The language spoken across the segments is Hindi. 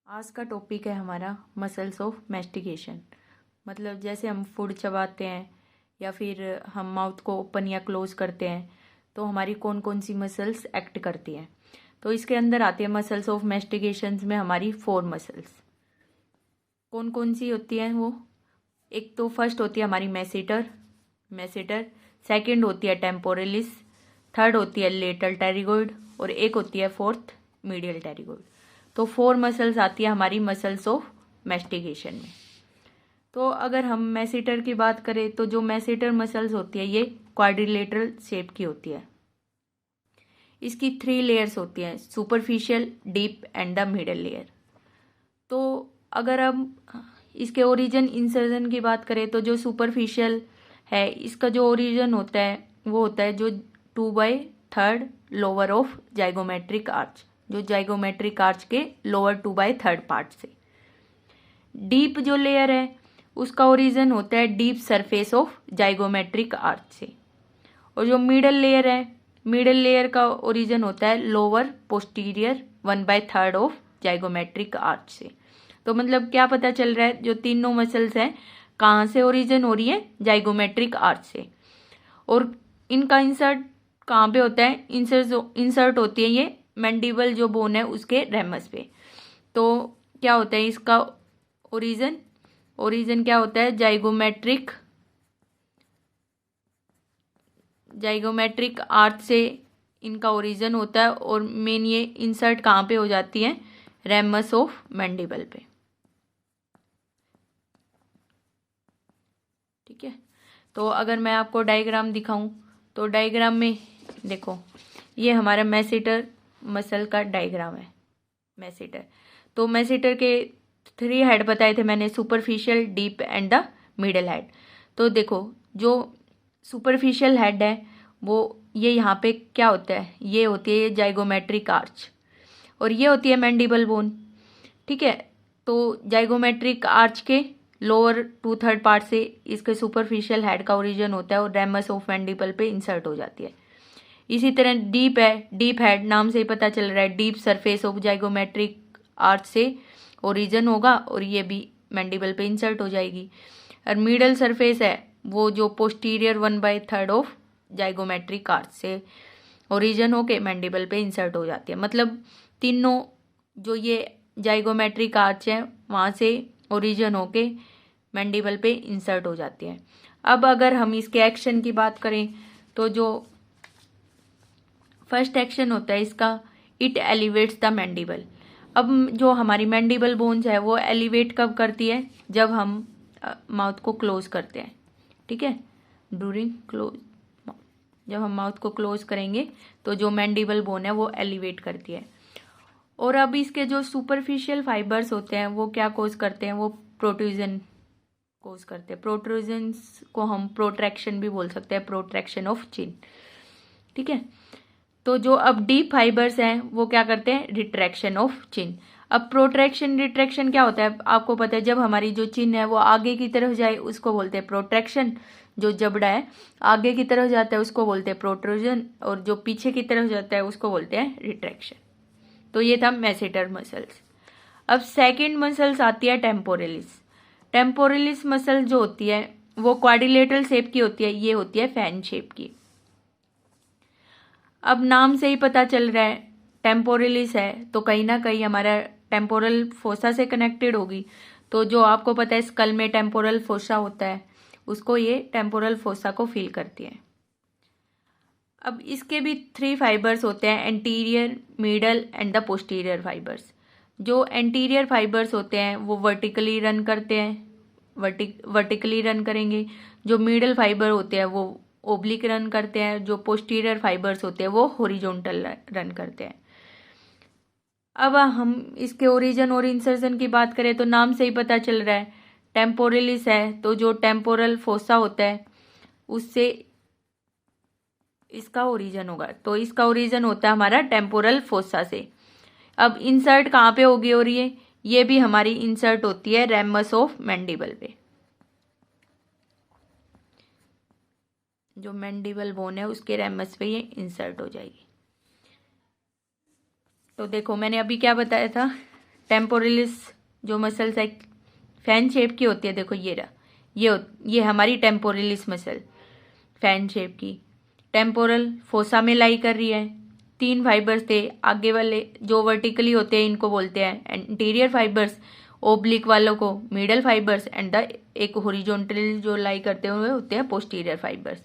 आज का टॉपिक है हमारा मसल्स ऑफ मैस्टिकेशन। मतलब जैसे हम फूड चबाते हैं या फिर हम माउथ को ओपन या क्लोज करते हैं तो हमारी कौन कौन सी मसल्स एक्ट करती हैं। तो इसके अंदर आती है मसल्स ऑफ मैस्टिकेशन में हमारी 4 मसल्स। कौन कौन सी होती हैं वो? एक तो फर्स्ट होती है हमारी मैसेटर मैसेटर सेकंड होती है टेम्पोरलिस, थर्ड होती है लेटरल टेरिगोइड और एक होती है फोर्थ मीडियल टेरिगोइड। तो 4 मसल्स आती है हमारी मसल्स ऑफ मैस्टिकेशन में। तो अगर हम मैसेटर की बात करें तो जो मैसेटर मसल्स होती है ये क्वाड्रिलेटरल शेप की होती है। इसकी 3 लेयर्स होती हैं, superficial, deep and the middle layer. तो अगर हम इसके ओरिजिन इंसर्जन की बात करें तो जो सुपरफिशियल है इसका जो ओरिजिन होता है वो होता है जो 2/3 लोअर ऑफ जाइगोमेट्रिक आर्च, जो जाइगोमेट्रिक आर्च के लोअर 2/3 पार्ट से। डीप जो लेयर है उसका ओरिजिन होता है डीप सरफेस ऑफ जाइगोमेट्रिक आर्च से। और जो मिडल लेयर है, मिडल लेयर का ओरिजिन होता है लोअर पोस्टीरियर 1/3 ऑफ जाइगोमेट्रिक आर्च से। तो मतलब क्या पता चल रहा है, जो तीनों मसल्स हैं कहाँ से ओरिजिन हो रही है? जाइगोमेट्रिक आर्च से। और इनका इंसर्ट कहाँ पे होता है? इंसर्ट होती है ये मैंडिबल जो बोन है उसके रेमस पे। तो क्या होता है इसका ओरिजिन क्या होता है? जाइगोमेट्रिक आर्च से इनका ओरिजिन होता है। और मेन ये इंसर्ट कहाँ पे हो जाती है? रेमस ऑफ मैंडिबल पे। ठीक है। तो अगर मैं आपको डायग्राम दिखाऊं तो डायग्राम में देखो, ये हमारा मैसेटर मसल का डायग्राम है। मैसेटर, तो मैसेटर के 3 हेड बताए थे मैंने, superficial, deep and the middle head. तो देखो जो सुपरफिशियल हेड है वो ये यहाँ पे क्या होता है? ये होती है जाइगोमेट्रिक आर्च और ये होती है मैंडिबल बोन। ठीक है। तो जाइगोमेट्रिक आर्च के लोअर 2/3 पार्ट से इसके सुपरफिशियल हेड का ओरिजिन होता है और रेमस ऑफ मैंडिबल पे इंसर्ट हो जाती है। इसी तरह डीप है, डीप हेड नाम से ही पता चल रहा है डीप सरफेस ऑफ जाइगोमेट्रिक आर्च से ओरिजिन होगा और ये भी मैंडिबल पे इंसर्ट हो जाएगी। और मिडल सरफेस है वो जो पोस्टीरियर 1/3 ऑफ जाइगोमेट्रिक आर्च से ओरिजिन होके मैंडिबल पे इंसर्ट हो जाती है। मतलब तीनों जो ये जाइगोमेट्रिक आर्च है वहाँ से ओरिजिन होके मैंडिबल पे इंसर्ट हो जाती है। अब अगर हम इसके एक्शन की बात करें तो जो फर्स्ट एक्शन होता है इसका, इट एलिवेट्स द मैंडिबल। अब जो हमारी मैंडिबल बोन्स है वो एलिवेट कब करती है? जब हम माउथ को क्लोज करते हैं। ठीक है, ड्यूरिंग क्लोज, जब हम माउथ को क्लोज करेंगे तो जो मैंडिबल बोन है वो एलिवेट करती है। और अब इसके जो सुपरफिशियल फाइबर्स होते हैं वो क्या कोज करते हैं? वो प्रोट्रूजन कोज करते हैं। प्रोट्रूजन्स को हम प्रोट्रैक्शन भी बोल सकते हैं, प्रोट्रैक्शन ऑफ चिन। ठीक है। तो जो अब डीप फाइबर्स हैं वो क्या करते हैं? रिट्रैक्शन ऑफ चिन। अब प्रोट्रैक्शन रिट्रैक्शन क्या होता है आपको पता है? जब हमारी जो चिन है वो आगे की तरफ जाए उसको बोलते हैं प्रोट्रैक्शन। जो जबड़ा है आगे की तरफ जाता है उसको बोलते हैं प्रोट्रूजन और जो पीछे की तरफ जाता है उसको बोलते हैं रिट्रैक्शन। तो ये था मैसेटर मसल्स। अब सेकंड मसल्स आती है टेम्पोरलिस। टेम्पोरलिस मसल जो होती है वो क्वाड्रिलेटरल शेप की होती है, ये होती है फैन शेप की। अब नाम से ही पता चल रहा है टेम्पोरलिस है तो कहीं ना कहीं हमारा टेम्पोरल फोसा से कनेक्टेड होगी। तो जो आपको पता है स्कल में टेम्पोरल फोसा होता है उसको ये टेम्पोरल फोसा को फील करती है। अब इसके भी 3 फाइबर्स होते हैं, anterior, middle and the posterior fibres. जो एंटीरियर फाइबर्स होते हैं वो वर्टिकली रन करते हैं, वर्टिकली रन करेंगे। जो मिडल फाइबर होते हैं वो ओब्लिक रन करते हैं। जो पोस्टीरियर फाइबर्स होते हैं वो हॉरिजॉन्टल रन करते हैं। अब हम इसके ओरिजिन और इंसर्जन की बात करें तो नाम से ही पता चल रहा है टेम्पोरलिस है तो जो टेम्पोरल फोसा होता है उससे इसका ओरिजिन होगा। तो इसका ओरिजिन होता है हमारा टेम्पोरल फोसा से। अब इंसर्ट कहाँ पे होगी? और ये भी हमारी इंसर्ट होती है रेमस ऑफ मैंडिबल पे। जो मैंडिबल बोन है उसके रेमस पे ये इंसर्ट हो जाएगी। तो देखो मैंने अभी क्या बताया था टेम्पोरलिस जो मसल्स है फैन शेप की होती है, देखो ये रहा, ये हमारी टेम्पोरलिस मसल फैन शेप की। टेम्पोरल फोसा में लाई कर रही है। 3 फाइबर्स थे, आगे वाले जो वर्टिकली होते हैं इनको बोलते हैं एंटीरियर फाइबर्स, ओब्लिक वालों को मिडल फाइबर्स, एंड द एक हॉरिजॉन्टली जो लाई करते हुए होते हैं पोस्टीरियर फाइबर्स।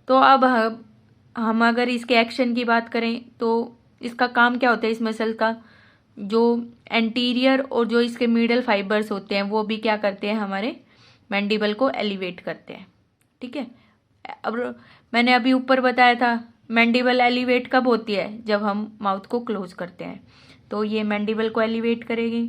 तो अब हम अगर इसके एक्शन की बात करें तो इसका काम क्या होता है इस मसल का, जो एंटीरियर और जो इसके मिडल फाइबर्स होते हैं वो भी क्या करते हैं, हमारे मैंडिबल को एलिवेट करते हैं। ठीक है, अब मैंने अभी ऊपर बताया था मैंडिबल एलिवेट कब होती है, जब हम माउथ को क्लोज करते हैं, तो ये मैंडिबल को एलिवेट करेगी।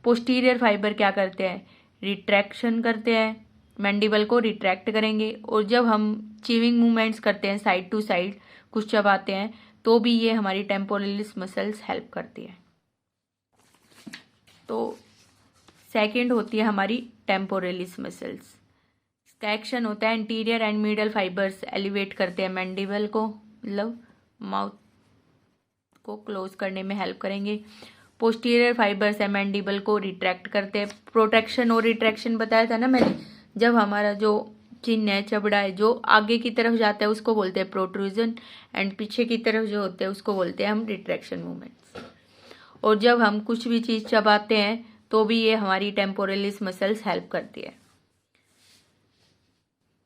पोस्टीरियर फाइबर क्या करते हैं, रिट्रैक्शन करते हैं, मैंडिबल को रिट्रैक्ट करेंगे। और जब हम चीविंग मूवमेंट्स करते हैं साइड टू साइड, कुछ चबाते हैं, तो भी ये हमारी टेम्पोरलिस मसल्स हेल्प करती है। तो सेकंड होती है हमारी टेम्पोरलिस मसल्स। इसका एक्शन होता है anterior and middle fibres elevate करते हैं मैंडिबल को, मतलब माउथ को क्लोज करने में हेल्प करेंगे। पोस्टीरियर फाइबर्स है मैंडिबल को रिट्रैक्ट करते हैं। प्रोटेक्शन और रिट्रैक्शन बताया था ना मैंने, जब हमारा जो चिन्ह है, चबड़ा है, जो आगे की तरफ जाता है उसको बोलते हैं प्रोट्रूजन, एंड पीछे की तरफ जो होते हैं उसको बोलते हैं हम रिट्रैक्शन मूवमेंट्स। और जब हम कुछ भी चीज़ चबाते हैं तो भी ये हमारी टेम्पोरलिस मसल्स हेल्प करती है।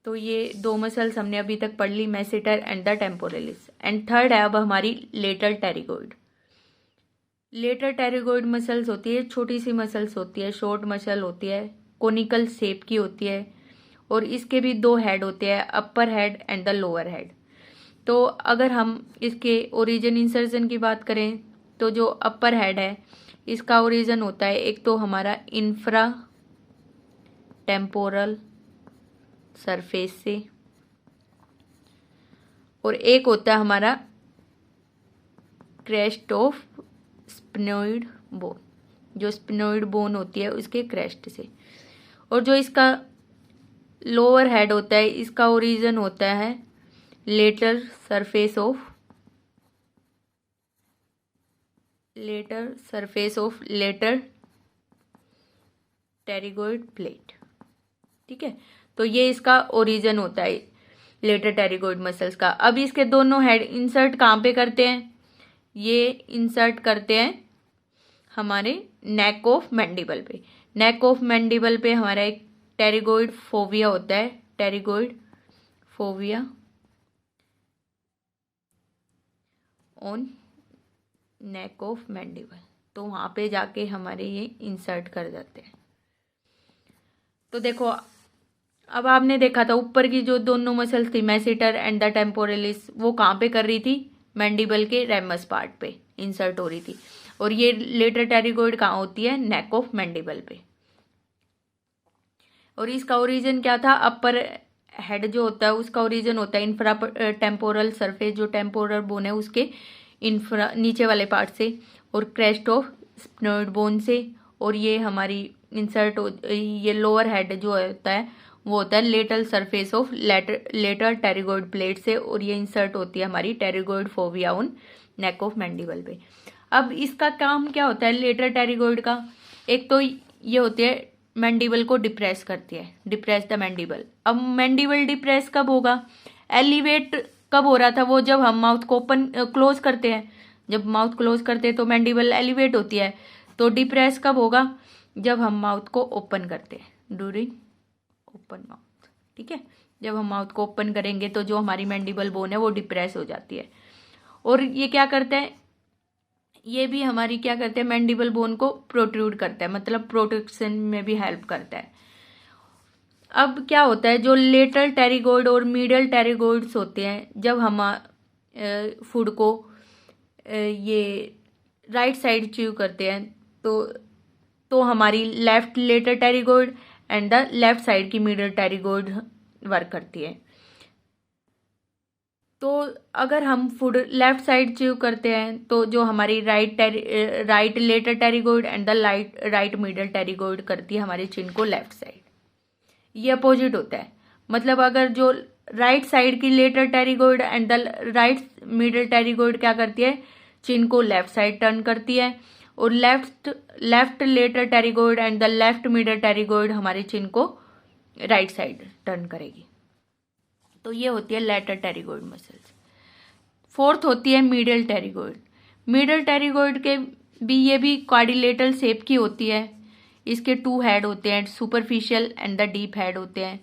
तो ये 2 मसल्स हमने अभी तक पढ़ ली, masseter and the temporalis. And third है अब हमारी lateral pterygoid. Lateral pterygoid muscles होती है, छोटी सी मसल्स होती है, शॉर्ट मसल होती है, कोनिकल शेप की होती है, और इसके भी 2 हेड होते हैं, upper head and the lower head. तो अगर हम इसके ओरिजिन इंसर्जन की बात करें तो जो अपर हेड है इसका ओरिजिन होता है एक तो हमारा इंफ्रा टेम्पोरल सरफेस से, और एक होता है हमारा क्रेस्ट ऑफ स्पिनोइड बोन, जो स्पिनोइड बोन होती है उसके क्रेस्ट से। और जो इसका लोअर हेड होता है इसका ओरिजिन होता है lateral surface of lateral pterygoid plate. ठीक है, तो ये इसका ओरिजिन होता है लेटर टेरिगोइड मसल्स का। अब इसके दोनों हेड इंसर्ट कहाँ पे करते हैं, ये इंसर्ट करते हैं हमारे नेक ऑफ मैंडिबल पे। नेक ऑफ मैंडिबल पे हमारा एक टेरिगोइड फोविया होता है, pterygoid fovea on neck of mandible, तो वहाँ पे जाके हमारे ये इंसर्ट कर जाते हैं। तो देखो अब आपने देखा था ऊपर की जो दोनों मसल्स थी मैसेटर एंड द टेम्पोरलिस, वो कहाँ पे कर रही थी, मैंडिबल के रेमस पार्ट पे इंसर्ट हो रही थी। और ये लेटर टेरिगोइड कहाँ होती है, नेक ऑफ मैंडिबल पे। और इसका ओरिजिन क्या था, अपर हेड जो होता है उसका ओरिजिन होता है इंफ्रा टेम्पोरल सरफेस, जो टेम्पोरल बोन है उसके इंफ्रा नीचे वाले पार्ट से, और क्रेस्ट ऑफ स्पिनोइड बोन से। और ये हमारी इंसर्ट ये लोअर हेड जो होता है वो होता है lateral surface of lateral pterygoid plate से, और ये इंसर्ट होती है हमारी pterygoid fovea on neck of mandible पे। अब इसका काम क्या होता है लेटर टेरिगोइड का, एक तो ये होती है मैंडिबल को डिप्रेस करती है, डिप्रेस द मैंडिबल। अब मैंडिबल डिप्रेस कब होगा, एलिवेट कब हो रहा था, वो जब हम माउथ को ओपन क्लोज करते हैं, जब माउथ क्लोज करते हैं तो मैंडिबल एलिवेट होती है। तो डिप्रेस कब होगा, जब हम माउथ को ओपन करते हैं, ड्यूरिंग ओपन माउथ। ठीक है, जब हम माउथ को ओपन करेंगे तो जो हमारी मैंडिबल बोन है वो डिप्रेस हो जाती है। और ये क्या करते हैं, ये भी हमारी क्या करते हैं, मैंडिबल बोन को प्रोट्रूड करता है, मतलब प्रोटेक्शन में भी हेल्प करता है। अब क्या होता है, जो लेटरल टेरिगोइड और मिडल टेरिगोइड्स होते हैं, जब हम फूड को ये राइट साइड च्यू करते हैं तो हमारी left lateral pterygoid and the left side की मिडल टेरिगोइड वर्क करती है। तो अगर हम फूड लेफ्ट साइड च्यू करते हैं तो जो हमारी right lateral pterygoid and the right middle pterygoid करती है हमारे चिन को लेफ्ट साइड। ये अपोजिट होता है, मतलब अगर जो राइट साइड की lateral pterygoid and the right middle pterygoid क्या करती है, चिन को लेफ्ट साइड टर्न करती है, और left lateral pterygoid and the left middle pterygoid हमारे चिन को राइट साइड टर्न करेगी। तो ये होती है लेटर टेरिगोइड मसल्स। फोर्थ होती है मीडियल टेरिगोइड। मीडियल टेरिगोइड के भी ये भी क्वाड्रिलेटरल शेप की होती है। इसके 2 हेड होते हैं, superficial and the deep head होते हैं।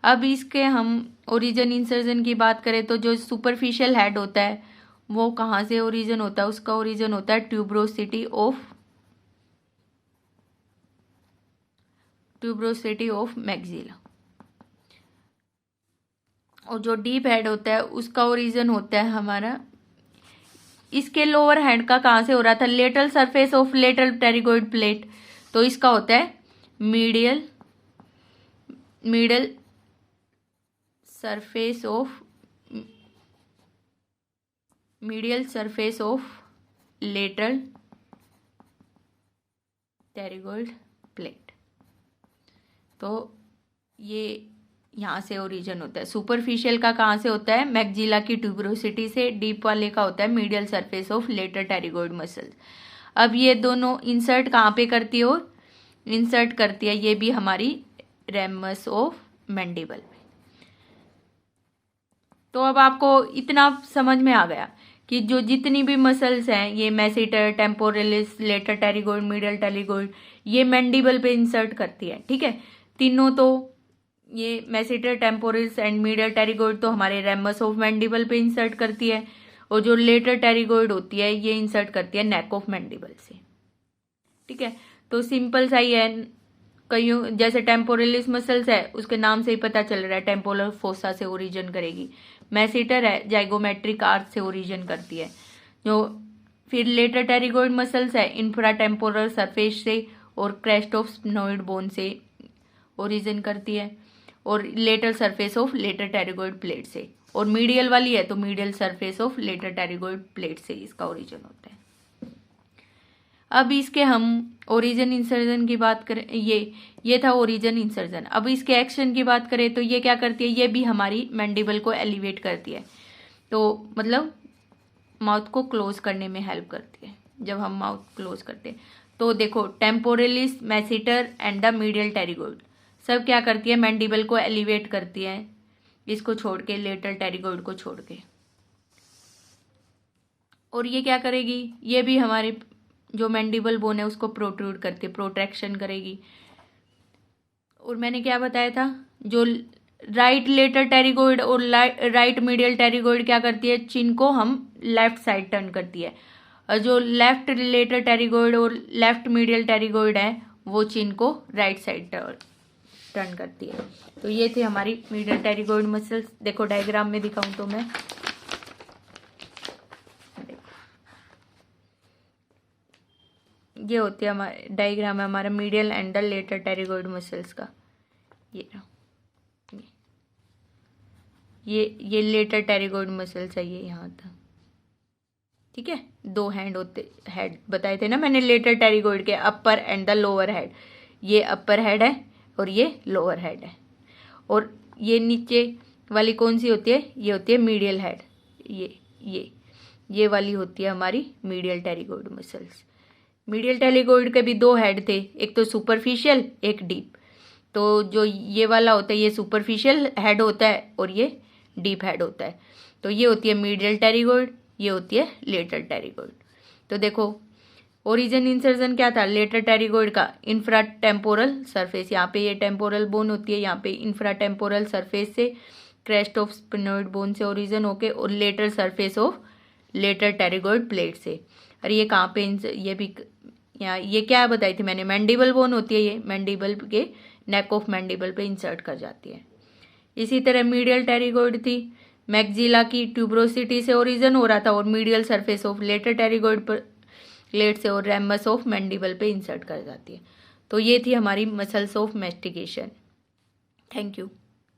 अब इसके हम ओरिजिन इंसर्जन की बात करें तो जो सुपरफिशियल हेड होता है वो कहाँ से ओरिजिन होता है? उसका ओरिजिन होता है ट्यूब्रोसिटी ऑफ मैक्सिला। और जो डीप हेड होता है उसका ओरिजिन होता है हमारा, इसके लोअर हैंड का कहाँ से हो रहा था? Lateral surface of lateral pterygoid plate. तो इसका होता है medial surface of lateral pterygoid plate. तो ये यहाँ से ओरिजिन होता है। सुपरफिशियल का कहाँ से होता है? मैक्सिला की ट्यूब्रोसिटी से। डीप वाले का होता है medial surface of lateral pterygoid muscle. अब ये दोनों इंसर्ट कहाँ पे करती है? और इंसर्ट करती है ये भी हमारी रेमस ऑफ मैंडिबल में। तो अब आपको इतना समझ में आ गया कि जो जितनी भी मसल्स हैं, ये masseter, temporalis, later pterygoid, medial pterygoid, ये मैंडिबल पे इंसर्ट करती है। ठीक है, तीनों तो ये masseter, temporalis and medial pterygoid तो हमारे रेमस ऑफ मैंडिबल पे इंसर्ट करती है, और जो लेटर टेरिगोइड होती है ये इंसर्ट करती है नेक ऑफ मैंडिबल से। ठीक है, तो सिंपल सा ही है। कईयों जैसे टेम्पोरलिस मसल्स है उसके नाम से ही पता चल रहा है टेम्पोरल फोसा से ओरिजिन करेगी। मैसेटर है जाइगोमेट्रिक आर्च से ओरिजिन करती है। जो फिर लेटर टेरिगोइड मसल्स है इंफ्रा टेम्पोरल सरफेस से और क्रेस्ट ऑफ स्फिनोइड बोन से ओरिजिन करती है, और lateral surface of lateral pterygoid plate से। और मीडियल वाली है तो medial surface of lateral pterygoid plate से इसका ओरिजिन होता है। अब इसके हम ओरिजिन इंसर्जन की बात करें, ये था ओरिजिन इंसर्जन। अब इसके एक्शन की बात करें तो ये क्या करती है? ये भी हमारी मैंडिबल को एलिवेट करती है, तो मतलब माउथ को क्लोज करने में हेल्प करती है। जब हम माउथ क्लोज करते हैं तो देखो temporalis, masseter and the medial pterygoid सब क्या करती है? मैंडिबल को एलिवेट करती है, इसको छोड़ के, लेटर टेरिगोइड को छोड़ के। और ये क्या करेगी? ये भी हमारे जो मैंडिबल बोन है उसको प्रोट्रूड करती है, प्रोट्रैक्शन करेगी। और मैंने क्या बताया था? जो राइट लेटर टेरिगोइड और राइट मीडियल टेरिगोइड क्या करती है? चिन को हम लेफ्ट साइड टर्न करती है, और जो लेफ्ट लेटर टेरिगोइड और लेफ्ट मीडियल टेरिगोइड है वो चिन को राइट साइड टर्न करती है। तो ये थे हमारी मीडियल टेरिगोइड मसल्स। देखो डायग्राम में दिखाऊं तो मैं, ये होती है हमारे डायग्राम है हमारा medial and the lateral pterygoid muscles का। ये लेटर टेरिगोइड मसल्स है, ये यहाँ था। ठीक है, 2 हेड बताए थे ना मैंने लेटर टेरिगोइड के, अपर एंड द लोअर हेड। ये अपर हेड है और ये लोअर हेड है। और ये नीचे वाली कौन सी होती है? ये होती है मीडियल हेड। ये वाली होती है हमारी medial pterygoid muscles. Medial pterygoid के भी 2 हेड थे, एक तो सुपरफिशियल, एक डीप। तो जो ये वाला होता है ये सुपरफिशियल हेड होता है और ये डीप हेड होता है। तो ये होती है मीडियल टेरिगोइड, ये होती है लेटर टेरिगोइड। तो देखो ओरिजिन इंसर्जन क्या था? लेटर टेरिगोइड का इंफ्रा टेम्पोरल सरफेस, यहाँ पे ये टेम्पोरल बोन होती है, यहाँ पे इंफ्रा टेम्पोरल सरफेस से क्रेस्ट ऑफ स्फिनोइड बोन से ओरिजिन होके, और lateral surface of lateral pterygoid plate से। और ये कहाँ पे? ये भी यहाँ, ये क्या बताई थी मैंने? मैंडिबल बोन होती है, ये मैंडिबल के नेक ऑफ मैंडिबल पे इंसर्ट कर जाती है। इसी तरह मीडियल टेरिगोइड थी, मैक्सिला की ट्यूब्रोसिटी से ओरिजिन हो रहा था, और medial surface of lateral pterygoid plate से और रेमस ऑफ मैंडिबल पे इंसर्ट कर जाती है। तो ये थी हमारी muscles of mastication. Thank you.